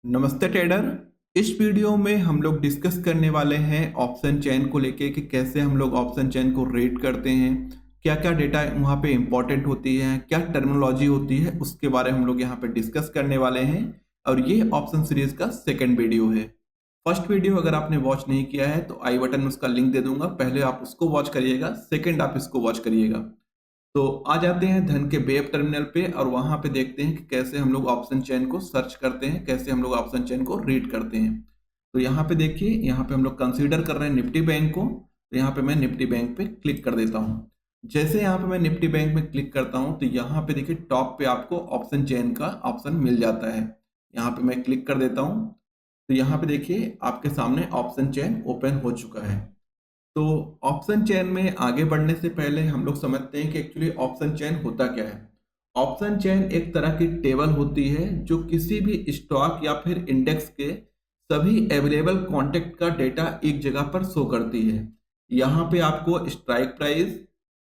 नमस्ते ट्रेडर। इस वीडियो में हम लोग डिस्कस करने वाले हैं ऑप्शन चेन को लेके कि कैसे हम लोग ऑप्शन चेन को रेट करते हैं, क्या क्या डेटा वहाँ पे इंपॉर्टेंट होती है, क्या टर्मिनोलॉजी होती है, उसके बारे में हम लोग यहाँ पे डिस्कस करने वाले हैं। और ये ऑप्शन सीरीज का सेकंड वीडियो है। फर्स्ट वीडियो अगर आपने वॉच नहीं किया है तो आई बटन में उसका लिंक दे दूंगा, पहले आप उसको वॉच करिएगा, सेकेंड आप इसको वॉच करिएगा। तो आ जाते हैं धन के वेब टर्मिनल पे और वहां पे देखते हैं कि कैसे हम लोग ऑप्शन चेन को सर्च करते हैं, कैसे हम लोग ऑप्शन चेन को रीड करते हैं। तो यहाँ पे देखिए, यहाँ पे हम लोग कंसीडर कर रहे हैं निफ्टी बैंक को। तो यहाँ पे मैं निफ्टी बैंक पे क्लिक कर देता हूँ। जैसे यहाँ पे मैं निफ्टी बैंक में क्लिक करता हूँ तो यहाँ पे देखिए टॉप पे आपको ऑप्शन चेन का ऑप्शन मिल जाता है। यहाँ पे मैं क्लिक कर देता हूँ तो यहाँ पे देखिए आपके सामने ऑप्शन चेन ओपन हो चुका है। तो ऑप्शन चेन में आगे बढ़ने से पहले हम लोग समझते हैं कि एक्चुअली ऑप्शन चेन होता क्या है। ऑप्शन चेन एक तरह की टेबल होती है जो किसी भी स्टॉक या फिर इंडेक्स के सभी अवेलेबल कॉन्टेक्ट का डेटा एक जगह पर शो करती है। यहाँ पे आपको strike price,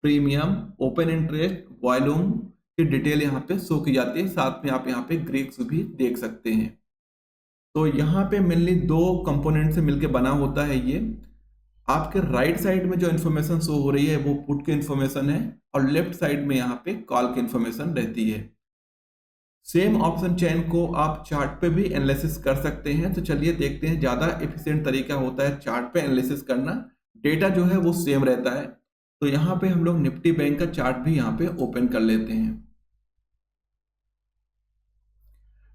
premium, open interest, volume की डिटेल यहाँ पे शो की जाती है। साथ में आप यहाँ पे ग्रीक्स भी देख सकते हैं। तो यहाँ पे मेनली दो कंपोनेंट से मिलकर बना होता है ये। आपके राइट साइड में जो इन्फॉर्मेशन शो हो रही है वो पुट की इन्फॉर्मेशन है और लेफ्ट साइड में यहाँ पे कॉल की इन्फॉर्मेशन रहती है। सेम ऑप्शन चेन को आप चार्ट पे भी एनालिसिस कर सकते हैं। तो चलिए देखते हैं, ज़्यादा एफिशिएंट तरीका होता है चार्ट पे एनालिसिस करना, डेटा जो है वो सेम रहता है। तो यहाँ पे हम लोग निफ्टी बैंक का चार्ट भी यहाँ पे ओपन कर लेते हैं।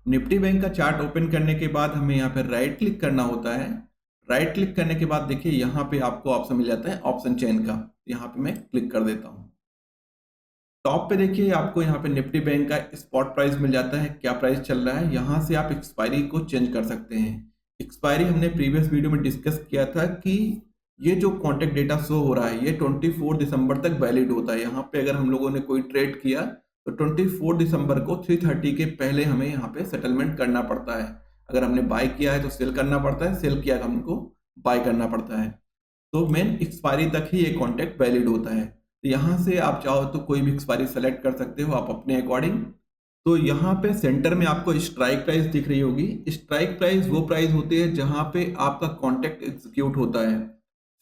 निफ्टी बैंक का चार्ट ओपन करने के बाद हमें यहाँ पे राइट क्लिक करना होता है। राइट क्लिक करने के बाद देखिए यहाँ पे आपको ऑप्शन मिल जाता है ऑप्शन चेन का। यहाँ पे मैं क्लिक कर देता हूँ। टॉप पे देखिए आपको यहाँ पे निफ्टी बैंक का स्पॉट प्राइस मिल जाता है, क्या प्राइस चल रहा है। यहाँ से आप एक्सपायरी को चेंज कर सकते हैं। एक्सपायरी हमने प्रीवियस वीडियो में डिस्कस किया था कि ये जो कॉन्टेक्ट डेटा शो हो रहा है ये 24 दिसंबर तक वैलिड होता है। यहाँ पे अगर हम लोगों ने कोई ट्रेड किया तो 24 दिसंबर को 3:30 के पहले हमें यहाँ पे सेटलमेंट करना पड़ता है। अगर हमने बाय किया है तो सेल करना पड़ता है, सेल किया तो हमको बाय करना पड़ता है। तो मेन एक्सपायरी तक ही ये कॉन्ट्रैक्ट वैलिड होता है। तो यहाँ से आप चाहो तो कोई भी एक्सपायरी सेलेक्ट कर सकते हो आप अपने अकॉर्डिंग। तो यहाँ पे सेंटर में आपको स्ट्राइक प्राइस दिख रही होगी। स्ट्राइक प्राइस वो प्राइस होती है जहाँ पे आपका कॉन्ट्रैक्ट एग्जीक्यूट होता है।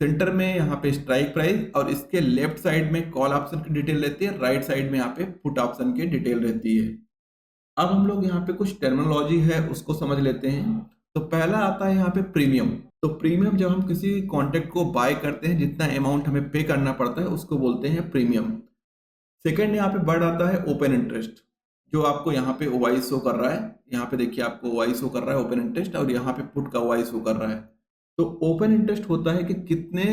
सेंटर में यहाँ पे स्ट्राइक प्राइस और इसके लेफ्ट साइड में कॉल ऑप्शन की डिटेल रहती है, राइट साइड में यहाँ पे पुट ऑप्शन की डिटेल रहती है। अब हम लोग यहाँ पे कुछ टर्मिनोलॉजी है उसको समझ लेते हैं। तो पहला आता है यहाँ पे प्रीमियम। तो प्रीमियम जब हम किसी कॉन्ट्रैक्ट को बाय करते हैं, जितना अमाउंट हमें पे करना पड़ता है उसको बोलते हैं प्रीमियम। सेकेंड यहाँ पे वर्ड आता है ओपन इंटरेस्ट, जो आपको यहाँ पे ओवाई शो कर रहा है। यहाँ पे देखिए आपको ओवाई शो कर रहा है ओपन इंटरेस्ट, और यहाँ पे पुट का ओवाई शो कर रहा है। तो ओपन इंटरेस्ट होता है कि कितने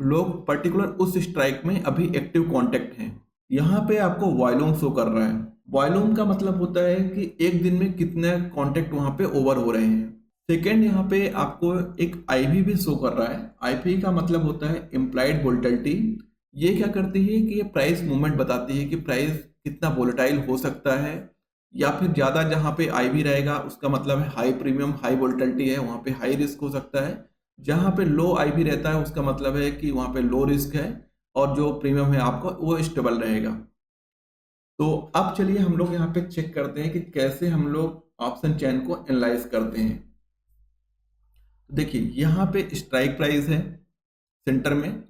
लोग पर्टिकुलर उस स्ट्राइक में अभी एक्टिव कॉन्टैक्ट हैं। यहाँ पे आपको वॉल्यूम शो कर रहा है। वॉल्यूम का मतलब होता है कि एक दिन में कितने कॉन्टैक्ट वहाँ पे ओवर हो रहे हैं। सेकेंड यहाँ पे आपको एक आईवी भी शो कर रहा है। आईवी का मतलब होता है इम्प्लाइड वोलेटिलिटी। ये क्या करती है कि ये प्राइस मूवमेंट बताती है कि प्राइस कितना वोलेटाइल हो सकता है, या फिर ज़्यादा जहाँ पे आईवी रहेगा उसका मतलब है हाई प्रीमियम, हाई वोलेटिलिटी है, वहाँ पे हाई रिस्क हो सकता है। जहाँ पे लो आईवी रहता है उसका मतलब है कि वहाँ पे लो रिस्क है और जो प्रीमियम है आपका वो स्टेबल रहेगा। तो अब चलिए हम लोग यहाँ पे चेक करते हैं कि कैसे हम लोग ऑप्शन चेन को एनालाइज करते हैं। देखिए यहाँ पे स्ट्राइक प्राइस है सेंटर में,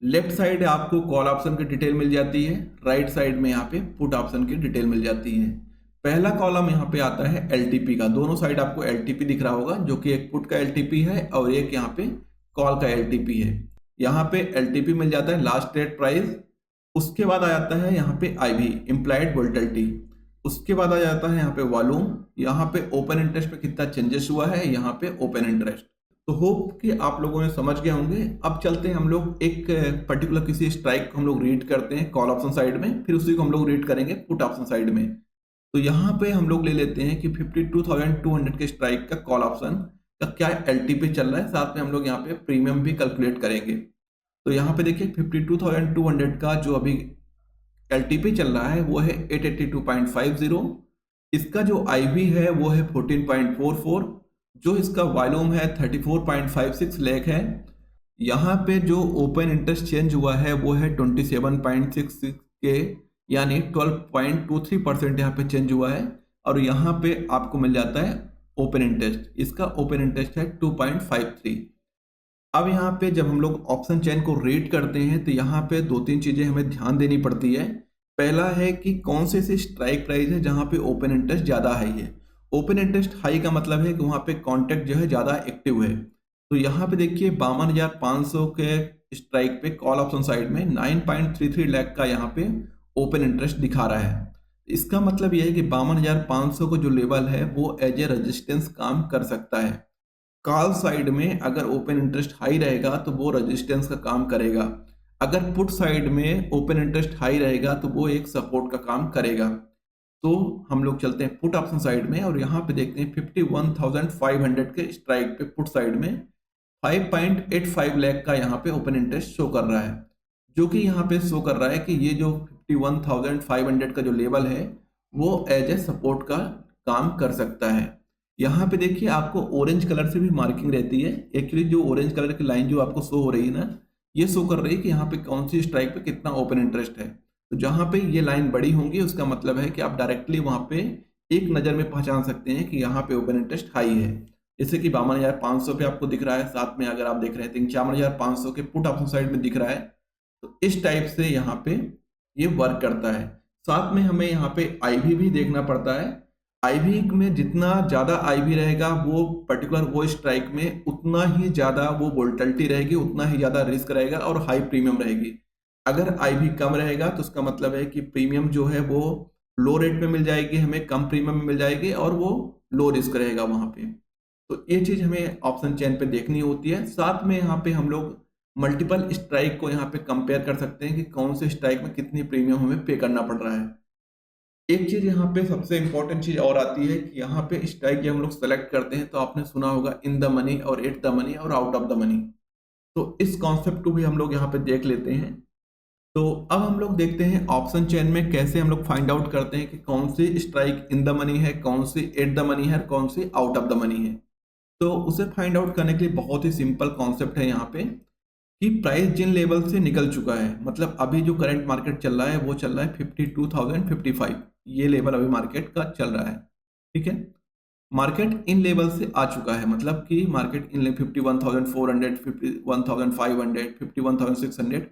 लेफ्ट साइड आपको कॉल ऑप्शन की डिटेल मिल जाती है, राइट साइड में यहाँ पे पुट ऑप्शन की डिटेल मिल जाती है। पहला कॉलम यहाँ पे आता है एलटीपी का। दोनों साइड आपको एलटीपी दिख रहा होगा, जो कि एक पुट का एलटीपी है और एक यहाँ पे कॉल का एलटीपी है। यहाँ पे एलटीपी मिल जाता है लास्ट ट्रेड प्राइस। उसके बाद आ जाता है यहाँ पे आईवी, इम्प्लाइड वोलेटिलिटी। उसके बाद आ जाता है यहाँ पे वॉल्यूम। यहाँ पे ओपन इंटरेस्ट पे कितना चेंजेस हुआ है, यहाँ पे ओपन इंटरेस्ट। तो होप कि आप लोगों ने समझ गए होंगे। अब चलते हैं हम लोग एक पर्टिकुलर किसी स्ट्राइक को हम लोग रीड करते हैं कॉल ऑप्शन साइड में, फिर उसी को हम लोग रीड करेंगे पुट ऑप्शन साइड में। तो यहाँ पे हम लोग ले लेते हैं कि 52,200 के स्ट्राइक का कॉल ऑप्शन का क्या एलटीपी चल रहा है, साथ में हम लोग यहाँ पे प्रीमियम भी कैलकुलेट करेंगे। तो यहाँ पे देखिए 52,200 का जो अभी एलटीपी चल रहा है वो है 882.50। इसका जो आईवी है वो है 14.44। जो इसका वॉल्यूम है 34.56 लाख है। यहाँ पे जो ओपन इंटरेस्ट चेंज हुआ है वो है 27.66 के, यानी 12.23% यहाँ पे चेंज हुआ है। और यहाँ पे आपको मिल जाता है ओपन इंटरेस्ट, इसका ओपन इंटरेस्ट है 2.53। अब यहाँ पे जब हम लोग ऑप्शन चेन को रेट करते हैं तो यहाँ पे दो तीन चीजें हमें ध्यान देनी पड़ती है। पहला है कि कौन से स्ट्राइक प्राइस है जहाँ पे ओपन इंटरेस्ट ज्यादा हाई है। ओपन इंटरेस्ट हाई का मतलब है कि वहाँ पे कॉन्ट्रैक्ट जो है ज्यादा एक्टिव है। तो यहाँ पे देखिए 52,500 के स्ट्राइक पे कॉल ऑप्शन साइड में 9.33 लाख का यहाँ पे ओपन इंटरेस्ट दिखा रहा है। इसका मतलब यह है कि 52,500 को जो लेवल है वो एज ए रेजिस्टेंस काम कर सकता है। कॉल साइड में अगर ओपन इंटरेस्ट हाई रहेगा तो वो रेजिस्टेंस का काम करेगा, अगर पुट साइड में ओपन इंटरेस्ट हाई रहेगा तो वो एक सपोर्ट का काम करेगा। तो हम लोग चलते हैं पुट ऑप्शन साइड में और यहाँ पे देखते हैं 51,500 के स्ट्राइक पे पुट साइड में 5.85 लाख का यहाँ पे ओपन इंटरेस्ट शो कर रहा है, जो कि यहाँ पे शो कर रहा है कि ये जो 51,500 का जो लेवल है वो एज ए सपोर्ट का काम कर सकता है। यहाँ पे देखिए आपको ऑरेंज कलर से भी मार्किंग रहती है। एक्चुअली जो ऑरेंज कलर की लाइन जो आपको शो हो रही है ना, ये शो कर रही है कि यहाँ पे कौन सी स्ट्राइक पे कितना ओपन इंटरेस्ट है। तो जहाँ पे ये लाइन बड़ी होंगी उसका मतलब है कि आप डायरेक्टली वहाँ पे एक नज़र में पहचान सकते हैं कि यहाँ पे ओपन इंटरेस्ट हाई है। जैसे कि 52,500 पे आपको दिख रहा है, साथ में अगर आप देख रहे हैं 53,500 के पुट ऑप्शन साइड में दिख रहा है। तो इस टाइप से यहाँ पे ये वर्क करता है। साथ में हमें यहाँ पे आईवी भी देखना पड़ता है। आईवी में जितना ज़्यादा आईवी रहेगा वो पर्टिकुलर वो स्ट्राइक में उतना ही ज़्यादा वो वोल्टिलिटी रहेगी, उतना ही ज़्यादा रिस्क रहेगा और हाई प्रीमियम रहेगी। अगर आईवी कम रहेगा तो उसका मतलब है कि प्रीमियम जो है वो लो रेट में मिल जाएगी, हमें कम प्रीमियम में मिल जाएगी और वो लो रिस्क रहेगा वहाँ पे। तो ये चीज़ हमें ऑप्शन चेन पे देखनी होती है। साथ में यहाँ पे हम लोग मल्टीपल स्ट्राइक को यहाँ पे कंपेयर कर सकते हैं कि कौन से स्ट्राइक में कितनी प्रीमियम हमें पे करना पड़ रहा है। एक चीज यहाँ पे सबसे इंपॉर्टेंट चीज और आती है कि यहाँ पे स्ट्राइक जब हम लोग सेलेक्ट करते हैं तो आपने सुना होगा इन द मनी और एट द मनी और आउट ऑफ द मनी। तो इस कॉन्सेप्ट को भी हम लोग यहाँ पे देख लेते हैं। तो अब हम लोग देखते हैं ऑप्शन चेन में कैसे हम लोग फाइंड आउट करते हैं कि कौन सी स्ट्राइक इन द मनी है, कौन सी एट द मनी है, कौन सी आउट ऑफ द मनी है। तो उसे फाइंड आउट करने के लिए बहुत ही सिंपल कॉन्सेप्ट है यहाँ पे कि प्राइस जिन लेवल से निकल चुका है, मतलब अभी जो करंट मार्केट चल रहा है वो चल रहा है 52,055, ये लेवल अभी मार्केट का चल रहा है। ठीक है, मार्केट इन लेवल से आ चुका है, मतलब कि मार्केट इन 51,400, 51,500, 51,600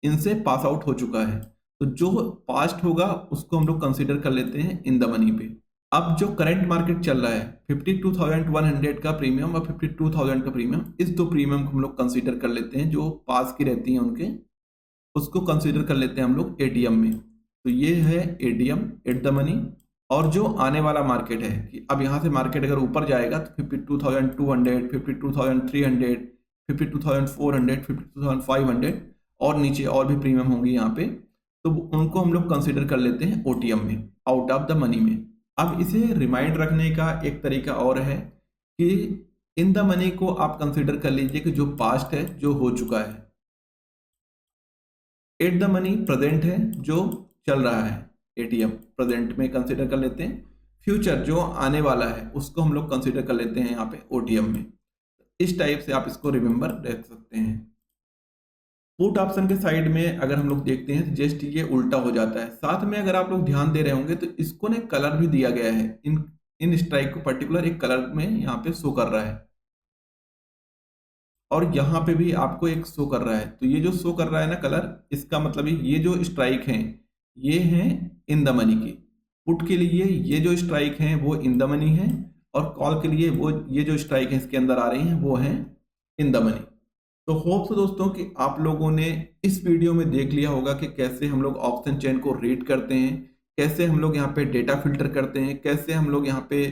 इनसे पास आउट हो चुका है। तो जो पास्ट होगा उसको हम लोग कंसीडर कर लेते हैं इन द मनी पे। अब जो करंट मार्केट चल रहा है 52,100 का प्रीमियम और 52,000 का प्रीमियम, इस दो प्रीमियम को हम लोग कंसीडर कर लेते हैं जो पास की रहती हैं उनके, उसको कंसीडर कर लेते हैं हम लोग एटीएम में। तो ये है एटीएम एट द मनी। और जो आने वाला मार्केट है कि अब यहाँ से मार्केट अगर ऊपर जाएगा तो 52,200, 52,300, 52,400, 52,500 और नीचे और भी प्रीमियम होंगी यहाँ पे, तो उनको हम लोग कंसीडर कर लेते हैं ओटीएम में, आउट ऑफ द मनी में। अब इसे रिमाइंड रखने का एक तरीका और है कि इन द मनी को आप कंसीडर कर लीजिए कि जो पास्ट है, जो हो चुका है। एट द मनी प्रेजेंट है, जो चल रहा है, एटीएम प्रेजेंट में कंसीडर कर लेते हैं। फ्यूचर जो आने वाला है उसको हम लोग कंसीडर कर लेते हैं यहाँ पे ओटीएम में। इस टाइप से आप इसको रिमेंबर रख सकते हैं। पुट ऑप्शन के साइड में अगर हम लोग देखते हैं तो जस्ट ये उल्टा हो जाता है। साथ में अगर आप लोग ध्यान दे रहे होंगे तो इसको ने कलर भी दिया गया है, इन स्ट्राइक को पर्टिकुलर एक कलर में यहाँ पे शो कर रहा है और यहाँ पे भी आपको एक शो कर रहा है। तो ये जो शो कर रहा है ना कलर, इसका मतलब ये जो स्ट्राइक हैं ये हैं इन द मनी की। पुट के लिए ये जो स्ट्राइक हैं वो इन द मनी है और कॉल के लिए वो ये जो स्ट्राइक है इसके अंदर आ रही हैं वो हैं इन द मनी। तो होप सो दोस्तों कि आप लोगों ने इस वीडियो में देख लिया होगा कि कैसे हम लोग ऑप्शन चेन को रीड करते हैं, कैसे हम लोग यहाँ पे डेटा फिल्टर करते हैं, कैसे हम लोग यहाँ पे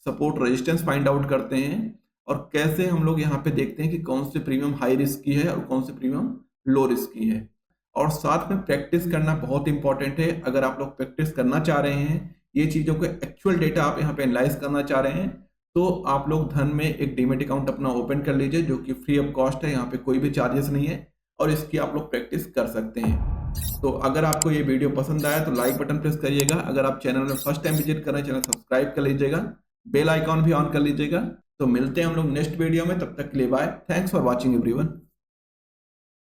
सपोर्ट रेजिस्टेंस फाइंड आउट करते हैं और कैसे हम लोग यहाँ पे देखते हैं कि कौन से प्रीमियम हाई रिस्क की है और कौन से प्रीमियम लो रिस्क की है। और साथ में प्रैक्टिस करना बहुत इंपॉर्टेंट है। अगर आप लोग प्रैक्टिस करना चाह रहे हैं, ये चीज़ों को एक्चुअल डेटा आप यहाँ पे एनालाइज करना चाह रहे हैं, तो आप लोग धन में एक डीमेट अकाउंट अपना ओपन कर लीजिए जो कि फ्री ऑफ कॉस्ट है, यहाँ पे कोई भी चार्जेस नहीं है और इसकी आप लोग प्रैक्टिस कर सकते हैं। तो अगर आपको ये वीडियो पसंद आया तो लाइक बटन प्रेस करिएगा। अगर आप चैनल में फर्स्ट टाइम विजिट कर रहे हैं, चैनल सब्सक्राइब कर लीजिएगा, बेल आइकॉन भी ऑन कर लीजिएगा। तो मिलते हैं हम लोग नेक्स्ट वीडियो में, तब तक के लिए bye. Thanks for watching everyone.